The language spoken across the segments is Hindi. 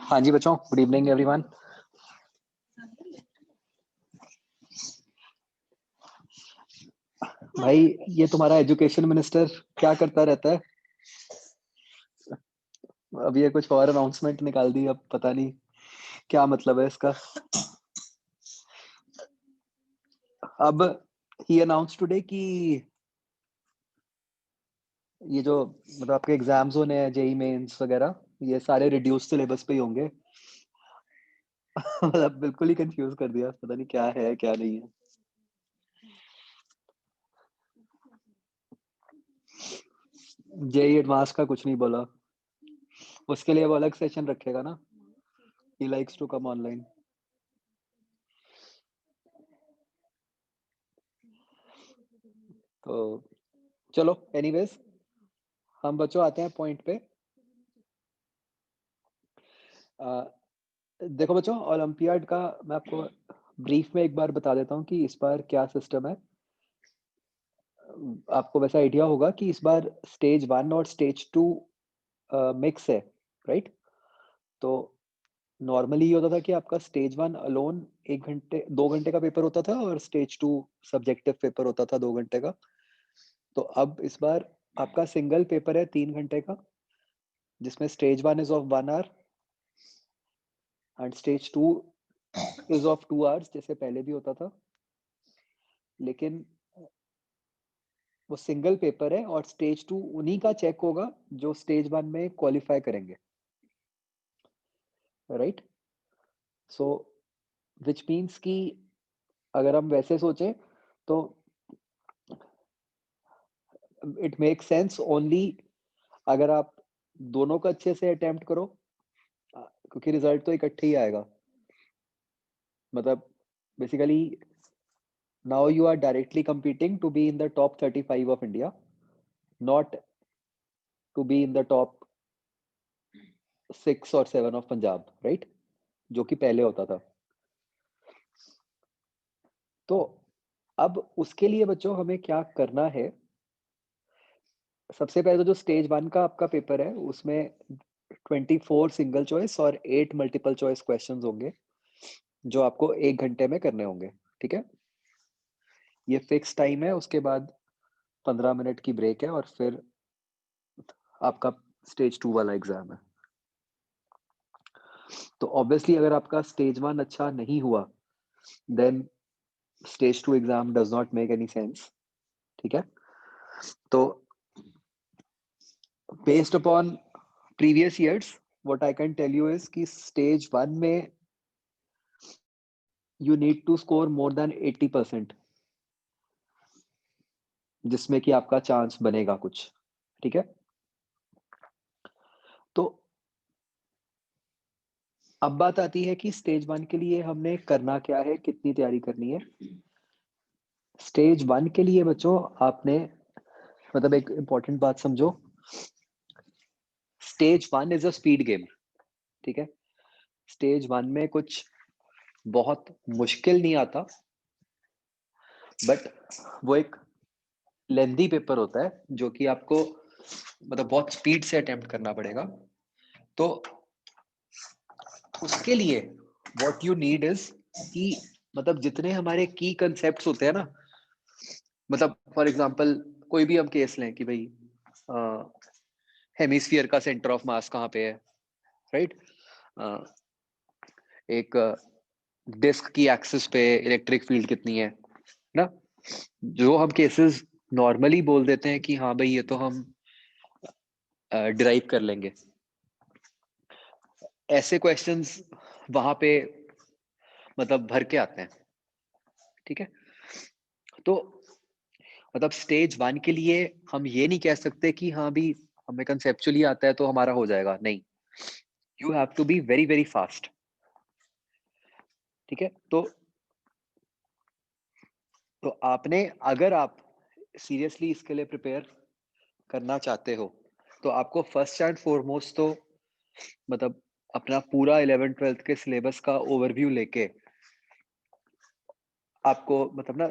हाँ जी बच्चों, गुड इवनिंग एवरीवन। भाई, ये तुम्हारा एजुकेशन मिनिस्टर क्या करता रहता है? अब ये कुछ और अनाउंसमेंट निकाल दी, अब पता नहीं क्या मतलब है इसका। अब ही अनाउंस टुडे कि ये जो मतलब आपके एग्जाम्स होने हैं, जेई मेंस वगैरह, ये सारे रिड्यूस सिलेबस पे ही होंगे। मतलब बिल्कुल ही कंफ्यूज कर दिया, पता नहीं क्या है क्या नहीं है। जेई एडवांस का कुछ नहीं बोला, उसके लिए वो अलग सेशन रखेगा ना। He likes to come online. तो चलो, एनीवेज हम बच्चों आते हैं पॉइंट पे। देखो बच्चों, ओलंपियाड का मैं आपको ब्रीफ में एक बार बता देता हूँ कि इस बार क्या सिस्टम है। आपको वैसा आइडिया होगा कि इस बार स्टेज 1 और स्टेज 2 मिक्स है, राइट? तो नॉर्मली ये होता था कि आपका स्टेज 1 अलोन 1 घंटे 2 घंटे का पेपर होता था और स्टेज 2 सब्जेक्टिव पेपर होता था 2 घंटे का। तो अब इस बार आपका सिंगल पेपर है 3 घंटे का, जिसमें stage 1 is of 1 our and stage 2 is of 2 hours, जैसे पहले भी होता था। लेकिन वो सिंगल पेपर है और स्टेज 2 उन्हीं का चेक होगा जो स्टेज 1 में क्वालिफाई करेंगे, राइट? सो विच मीन्स कि अगर हम वैसे सोचें तो इट मेक सेंस ओनली अगर आप दोनों का अच्छे से अटेम्प्ट करो, क्योंकि रिजल्ट तो इकट्ठे ही आएगा। मतलब basically now you are directly competing to be in the top 35 of India, not to be in the top 6 or 7 of Punjab, right? जो कि पहले होता था। तो अब उसके लिए बच्चों हमें क्या करना है? सबसे पहले तो जो स्टेज 1 का आपका पेपर है उसमें 24 सिंगल चॉइस और 8 मल्टीपल चॉइस क्वेश्चंस होंगे, जो आपको 1 घंटे में करने होंगे, ठीक है? ये फिक्स टाइम है, उसके बाद 15 मिनट की ब्रेक है और फिर आपका स्टेज 2 वाला एग्जाम है। तो ऑब्वियसली अगर आपका स्टेज 1 अच्छा नहीं हुआ, then stage 2 exam does not make any sense, ठीक है? तो based upon previous years, what I can tell you is कि स्टेज 1 में you need to score more than 80%, जिसमें कि आपका चांस बनेगा कुछ, ठीक है? तो अब बात आती है कि स्टेज 1 के लिए हमने करना क्या है, कितनी तैयारी करनी है। स्टेज 1 के लिए बच्चों आपने मतलब एक इंपॉर्टेंट बात समझो, stage 1 is a speed game, ठीक है? स्टेज 1 में कुछ बहुत मुश्किल नहीं आता, बट वो एक लेंदी पेपर होता है जो कि आपको मतलब बहुत स्पीड से अटेम्प्ट करना पड़ेगा। तो उसके लिए व्हाट यू नीड इज कि मतलब जितने हमारे की कंसेप्ट्स होते हैं ना, मतलब फॉर एग्जांपल कोई भी हम केस लें कि भाई हेमिस्फीयर का सेंटर ऑफ मास कहाँ पे है, राइट? एक डिस्क की एक्सिस पे इलेक्ट्रिक फील्ड कितनी है ना, जो हम केसेस नॉर्मली बोल देते हैं कि हाँ भाई ये तो हम डिराइव कर लेंगे, ऐसे क्वेश्चंस वहां पे मतलब भर के आते हैं, ठीक है? तो मतलब स्टेज 1 के लिए हम ये नहीं कह सकते कि हाँ भी हमें कंसेप्चुअली आता है तो हमारा हो जाएगा, नहीं। You have to be very very fast, ठीक है? तो आपने, अगर आप सीरियसली इसके लिए प्रिपेयर करना चाहते हो, तो आपको फर्स्ट एंड फॉरमोस्ट तो मतलब अपना पूरा 11th-12th के सिलेबस का ओवरव्यू लेके आपको मतलब ना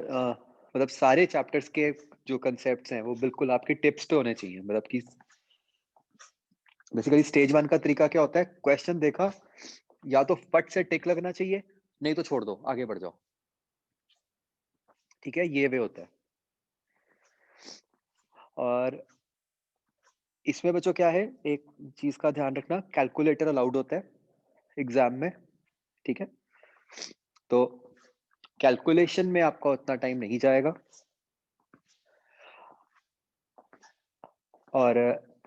मतलब सारे चैप्टर्स के जो कंसेप्ट्स हैं वो बिल्कुल आपके टिप्स पे होने चाहिए। मतलब कि बेसिकली स्टेज 1 का तरीका क्या होता है, क्वेश्चन देखा, या तो फट से टिक लगना चाहिए, नहीं तो छोड़ दो, आगे बढ़ जाओ। ठीक है, ये वे होता है। और इसमें बच्चों क्या है, एक चीज का ध्यान रखना, कैलकुलेटर अलाउड होता है एग्जाम में। ठीक है, तो कैलकुलेशन में आपका उतना टाइम नहीं जाएगा। और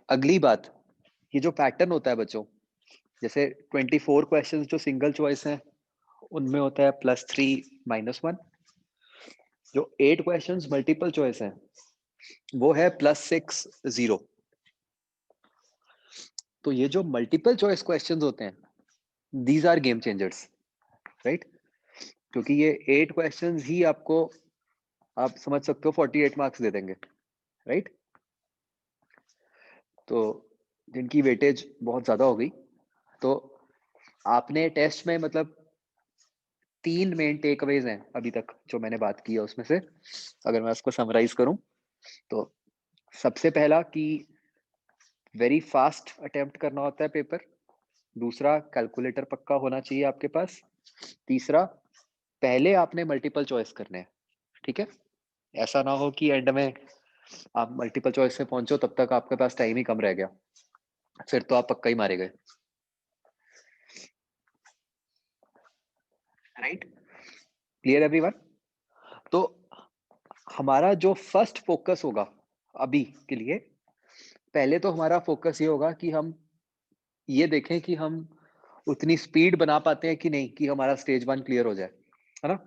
अगली बात, ये जो पैटर्न होता है बच्चों, जैसे 24 क्वेश्चंस जो सिंगल चॉइस हैं, उनमें होता है +3 -1। जो 8 क्वेश्चंस मल्टीपल चॉइस हैं, वो है +6 0। तो ये जो मल्टीपल चॉइस क्वेश्चंस होते हैं, these are game changers, right? क्योंकि ये 8 क्वेश्चंस ही आपको, आप समझ सकते हो, 48 मार्क्स दे देंगे, राइट? तो जिनकी वेटेज बहुत ज्यादा हो गई, तो आपने टेस्ट में मतलब 3 मेन टेक अवेज हैं अभी तक जो मैंने बात की है उसमें से। अगर मैं उसको समराइज करूं, तो सबसे पहला कि वेरी फास्ट अटेम्प्ट करना होता है पेपर। दूसरा, कैलकुलेटर पक्का होना चाहिए आपके पास। तीसरा, पहले आपने मल्टीपल चॉइस करने हैं। ठीक है, ऐसा ना हो कि एंड में आप मल्टीपल चॉइस से पहुंचो, तब तक आपके पास टाइम ही कम रह गया, फिर तो आप पक्का ही मारे गए, राइट? Clear everyone? तो हमारा जो फर्स्ट फोकस होगा अभी के लिए, पहले तो हमारा फोकस ये होगा कि हम ये देखें कि हम उतनी स्पीड बना पाते हैं कि नहीं, कि हमारा स्टेज 1 क्लियर हो जाए, है ना?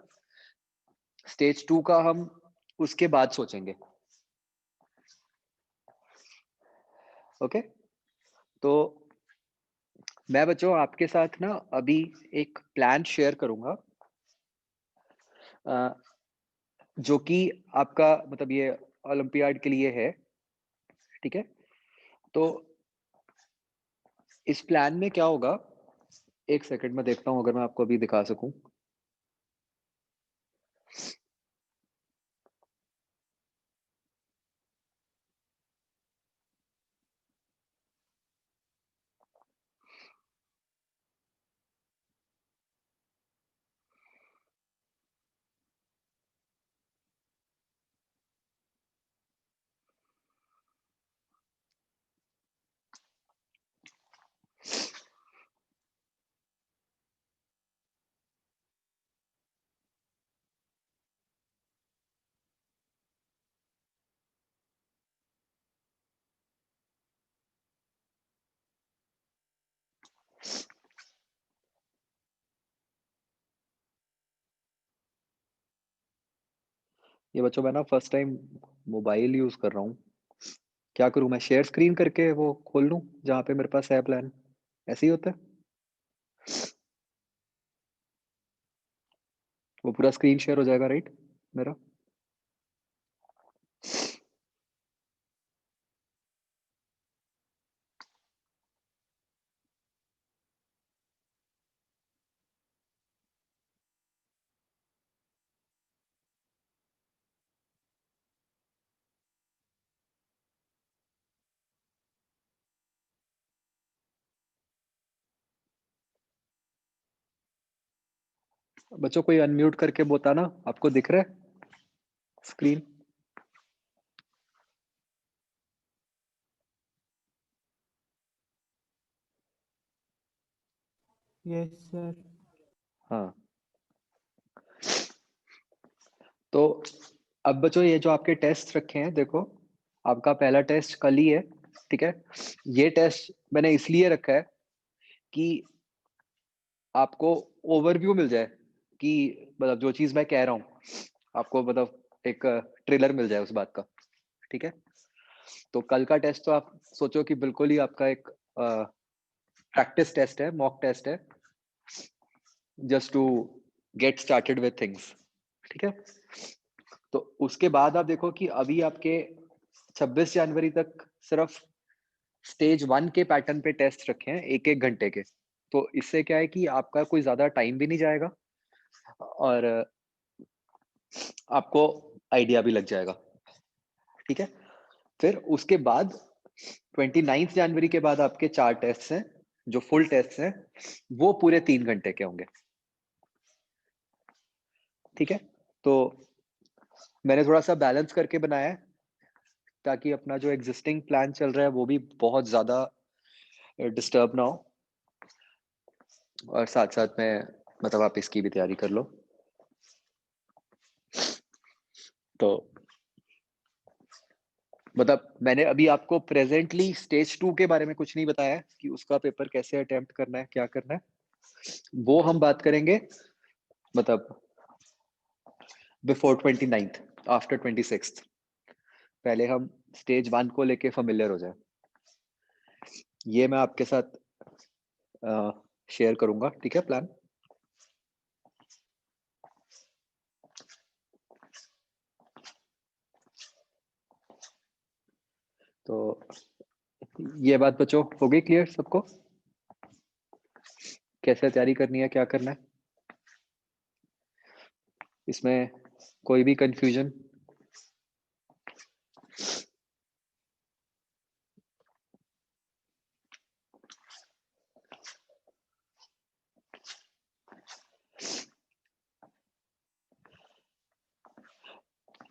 स्टेज 2 का हम उसके बाद सोचेंगे। ओके, तो मैं बच्चों आपके साथ ना अभी एक प्लान शेयर करूंगा, अ, जो कि आपका मतलब ये ओलंपियाड के लिए है। ठीक है, तो इस प्लान में क्या होगा, एक सेकंड में देखता हूं अगर मैं आपको अभी दिखा सकूं। ये बच्चों मैं ना फर्स्ट टाइम मोबाइल यूज कर रहा हूँ। क्या करूँ, मैं शेयर स्क्रीन करके वो खोल लूँ जहाँ पे मेरे पास है प्लान? ऐसे ही होता है? वो पूरा स्क्रीन शेयर हो जाएगा, राइट मेरा? बच्चों कोई अनम्यूट करके बताना, आपको दिख रहा है स्क्रीन? Yes sir. हाँ, तो अब बच्चों ये जो आपके टेस्ट रखे हैं, देखो आपका पहला टेस्ट कल ही है। ठीक है, ये टेस्ट मैंने इसलिए रखा है कि आपको ओवरव्यू मिल जाए, कि मतलब जो चीज मैं कह रहा हूँ आपको मतलब एक ट्रेलर मिल जाए उस बात का। ठीक है, तो कल का टेस्ट तो आप सोचो कि बिल्कुल ही आपका एक प्रैक्टिस टेस्ट है, मॉक टेस्ट है, just to get started with things. ठीक है, तो उसके बाद आप देखो कि अभी आपके 26 जनवरी तक सिर्फ स्टेज 1 के पैटर्न पे टेस्ट रखे हैं, 1-1 घंटे के। तो इससे क्या है कि आपका कोई ज्यादा टाइम भी नहीं जाएगा, और आपको आइडिया भी लग जाएगा। ठीक है, फिर उसके बाद 29 जनवरी के बाद आपके 4 टेस्ट हैं, जो फुल टेस्ट हैं, वो पूरे 3 घंटे के होंगे। ठीक है? तो मैंने थोड़ा-सा बैलेंस करके बनाया है, ताकि अपना जो एग्ज़िस्टिंग प्लान चल रहा है, वो भी बहुत ज़्यादा डिस्टर्ब ना हो, और साथ-साथ में मतलब आप इसकी भी तैयारी कर लो। तो मतलब मैंने अभी आपको प्रेज़ेंटली स्टेज 2 के बारे में कुछ नहीं बताया है कि उसका पेपर कैसे अटेम्प्ट करना है, क्या करना है। वो हम बात करेंगे मतलब बिफोर 29th, आफ्टर 26th। पहले हम स्टेज 1 को लेके फ़ैमिलियर हो जाएँ। ये मैं आपके साथ शेयर करूँगा, ठीक है प्लान? तो ये बात बच्चों हो गई क्लियर सबको? कैसे तैयारी करनी है, क्या करना है? इसमें कोई भी कन्फ्यूजन?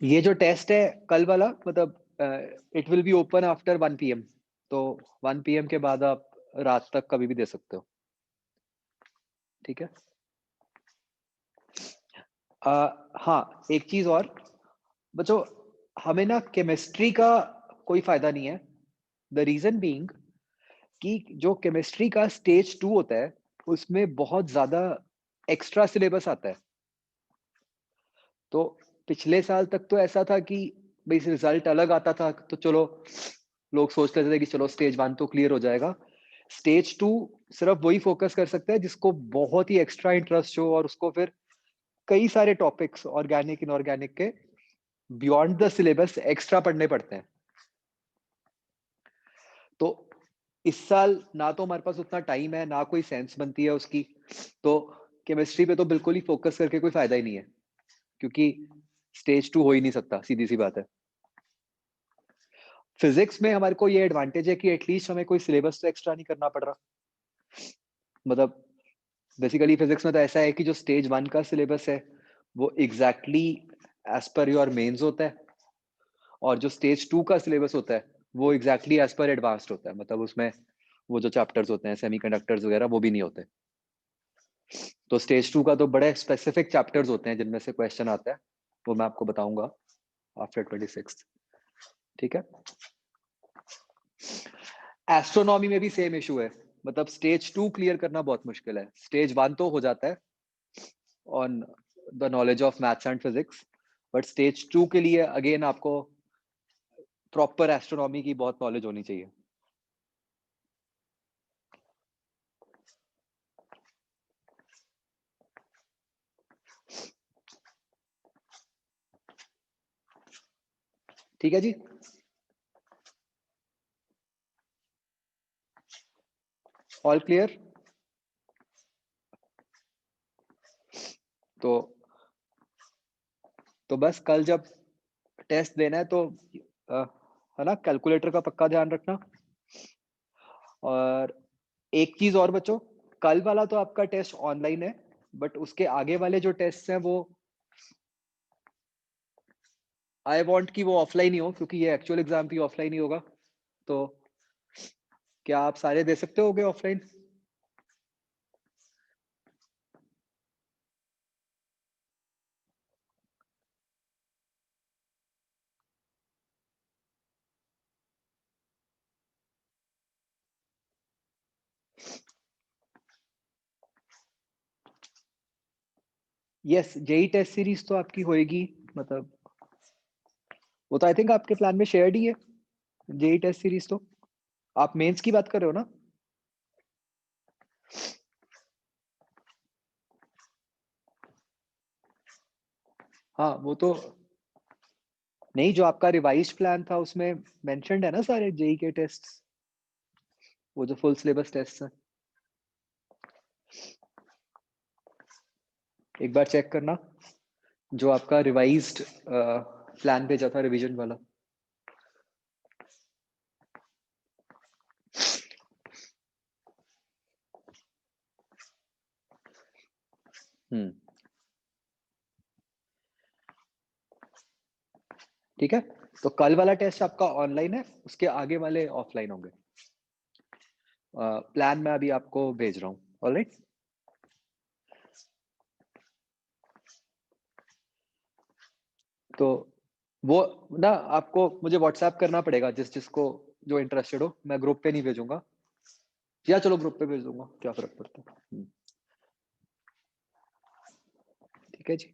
ये जो टेस्ट है कल वाला, मतलब it will be open after 1 PM. तो 1 पीएम के बाद आप रात तक कभी भी दे सकते हो। ठीक है? हाँ, एक चीज़ और बच्चों, हमें ना केमिस्ट्री का कोई फ़ायदा नहीं है। द रीज़न बीइंग कि जो केमिस्ट्री का स्टेज 2 होता है, उसमें बहुत ज़्यादा एक्स्ट्रा सिलेबस आता है। तो पिछले साल तक तो ऐसा था कि भई रिज़ल्ट अलग आता था, तो चलो लोग सोच लेते थे कि चलो स्टेज 1 तो क्लियर हो जाएगा। स्टेज 2 सिर्फ़ वही फ़ोकस कर सकता है जिसको बहुत ही एक्स्ट्रा इंटरेस्ट हो, और उसको फिर कई सारे टॉपिक्स ऑर्गेनिक, इनऑर्गेनिक के बियॉन्ड द सिलेबस एक्स्ट्रा पढ़ने पड़ते हैं। तो इस साल ना तो हमारे पास उतना टाइम है, ना कोई सेंस बनती है उसकी, तो केमिस्ट्री पे तो बिल्कुल ही फ़ोकस करके कोई फ़ायदा ही नहीं है, क्योंकि स्टेज 2 हो ही नहीं सकता, सीधी-सी बात है। फिज़िक्स में हमारे को ये एडवांटेज है कि एटलीस्ट हमें कोई सिलेबस तो एक्स्ट्रा नहीं करना पड़ रहा। मतलब बेसिकली फिज़िक्स में तो ऐसा है कि जो स्टेज 1 का सिलेबस है, वो exactly as per your mains होता है, और जो स्टेज 2 का सिलेबस होता है, वो एग्ज़ैक्टली एज़ पर एडवांस्ड होता है। मतलब उसमें वो जो चैप्टर्स होते हैं, सेमीकंडक्टर्स वगैरह, वो भी नहीं होते। तो स्टेज 2 का तो बड़े स्पेसिफिक चैप्टर्स होते हैं जिनमें से क्वेश्चन आता है, वो मैं आपको बताऊँगा आफ्टर 26th। ठीक है? एस्ट्रोनॉमी में भी सेम इश्यू है। मतलब स्टेज 2 क्लियर करना बहुत मुश्किल है। स्टेज 1 तो हो जाता है on the knowledge of maths and physics, but stage 2 के लिए अगेन आपको प्रॉपर एस्ट्रोनॉमी की बहुत नॉलेज होनी चाहिए। ठीक है जी? All clear? तो बस कल जब टेस्ट देना है तो अ, है ना, कैलकुलेटर का पक्का ध्यान रखना। और एक चीज़ और बच्चों, कल वाला तो आपका टेस्ट ऑनलाइन है, बट उसके आगे वाले जो टेस्ट्स हैं वो आई वांट कि वो ऑफलाइन ही हो, क्योंकि ये एक्चुअल एग्ज़ाम भी ऑफलाइन ही होगा। तो क्या आप सारे दे सकते होगे offline? Yes, JEE test series तो आपकी होएगी। मतलब वो तो आई थिंक आपके प्लान में शेयर्ड ही है, जेईई टेस्ट सीरीज़ तो। आप मेंस की बात कर रहे हो ना? हाँ, वो तो नहीं, जो आपका रिवाइज़्ड प्लान था उसमें मेंशन्ड है ना सारे जेईई के टेस्ट्स, वो जो फुल सिलेबस टेस्ट्स हैं। एक बार चेक करना, जो आपका रिवाइज़्ड प्लान भेजा था रिवीजन वाला। ठीक है, तो कल वाला टेस्ट आपका ऑनलाइन है, उसके आगे वाले ऑफलाइन होंगे। प्लान मैं अभी आपको भेज रहा हूँ। ऑलराइट, तो वो ना आपको मुझे व्हाट्सएप करना पड़ेगा, जिसको जो इंटरेस्टेड हो। मैं ग्रुप पे नहीं भेजूंगा, या चलो ग्रुप पे भेज दूंगा, क्या फर्क पड़ता है। ठीक है जी,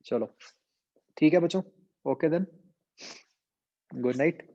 चलो ठीक है बच्चों, ओके देन, गुड नाइट।